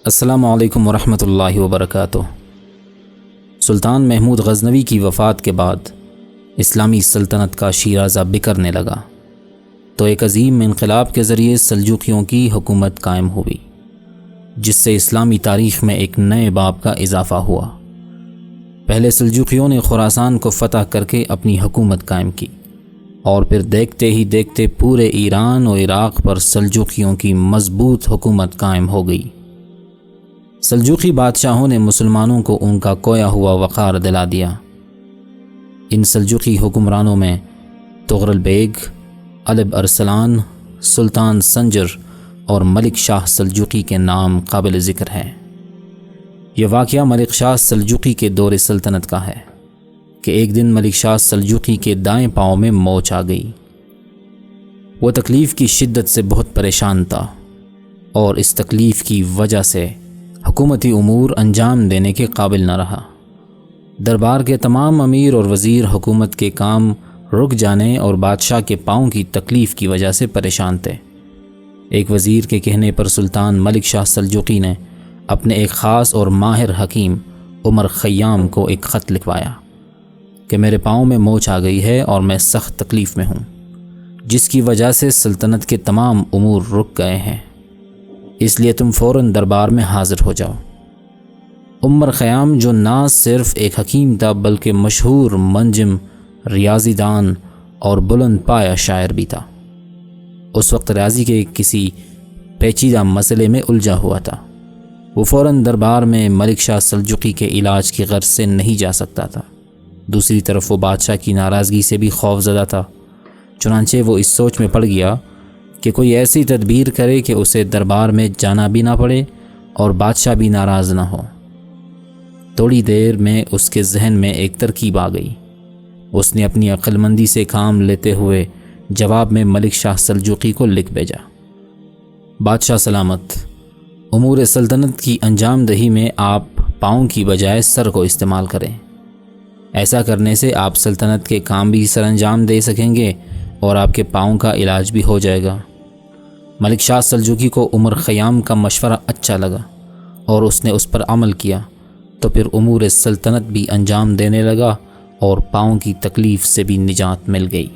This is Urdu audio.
السلام علیکم ورحمۃ اللہ وبرکاتہ۔ سلطان محمود غزنوی کی وفات کے بعد اسلامی سلطنت کا شیرازہ بکھرنے لگا تو ایک عظیم انقلاب کے ذریعے سلجوقیوں کی حکومت قائم ہوئی، جس سے اسلامی تاریخ میں ایک نئے باب کا اضافہ ہوا۔ پہلے سلجوقیوں نے خراسان کو فتح کر کے اپنی حکومت قائم کی، اور پھر دیکھتے ہی دیکھتے پورے ایران و عراق پر سلجوقیوں کی مضبوط حکومت قائم ہو گئی۔ سلجوقی بادشاہوں نے مسلمانوں کو ان کا کھویا ہوا وقار دلا دیا۔ ان سلجوقی حکمرانوں میں طغرل بیگ، الب ارسلان، سلطان سنجر اور ملک شاہ سلجوقی کے نام قابل ذکر ہیں۔ یہ واقعہ ملک شاہ سلجوقی کے دور سلطنت کا ہے کہ ایک دن ملک شاہ سلجوقی کے دائیں پاؤں میں موچ آ گئی۔ وہ تکلیف کی شدت سے بہت پریشان تھا، اور اس تکلیف کی وجہ سے حکومتی امور انجام دینے کے قابل نہ رہا۔ دربار کے تمام امیر اور وزیر حکومت کے کام رک جانے اور بادشاہ کے پاؤں کی تکلیف کی وجہ سے پریشان تھے۔ ایک وزیر کے کہنے پر سلطان ملک شاہ سلجوقی نے اپنے ایک خاص اور ماہر حکیم عمر خیام کو ایک خط لکھوایا کہ میرے پاؤں میں موچ آ گئی ہے اور میں سخت تکلیف میں ہوں، جس کی وجہ سے سلطنت کے تمام امور رک گئے ہیں، اس لیے تم فوراً دربار میں حاضر ہو جاؤ۔ عمر خیام جو نہ صرف ایک حکیم تھا بلکہ مشہور منجم، ریاضی دان اور بلند پایہ شاعر بھی تھا، اس وقت ریاضی کے کسی پیچیدہ مسئلے میں الجھا ہوا تھا۔ وہ فوراً دربار میں ملک شاہ سلجوقی کے علاج کی غرض سے نہیں جا سکتا تھا۔ دوسری طرف وہ بادشاہ کی ناراضگی سے بھی خوف زدہ تھا، چنانچہ وہ اس سوچ میں پڑ گیا کہ کوئی ایسی تدبیر کرے کہ اسے دربار میں جانا بھی نہ پڑے اور بادشاہ بھی ناراض نہ ہو۔ تھوڑی دیر میں اس کے ذہن میں ایک ترکیب آ گئی۔ اس نے اپنی عقل مندی سے کام لیتے ہوئے جواب میں ملک شاہ سلجوقی کو لکھ بھیجا: بادشاہ سلامت، امور سلطنت کی انجام دہی میں آپ پاؤں کی بجائے سر کو استعمال کریں۔ ایسا کرنے سے آپ سلطنت کے کام بھی سر انجام دے سکیں گے اور آپ کے پاؤں کا علاج بھی ہو جائے گا۔ ملک شاہ سلجوقی کو عمر خیام کا مشورہ اچھا لگا اور اس نے اس پر عمل کیا، تو پھر امور سلطنت بھی انجام دینے لگا اور پاؤں کی تکلیف سے بھی نجات مل گئی۔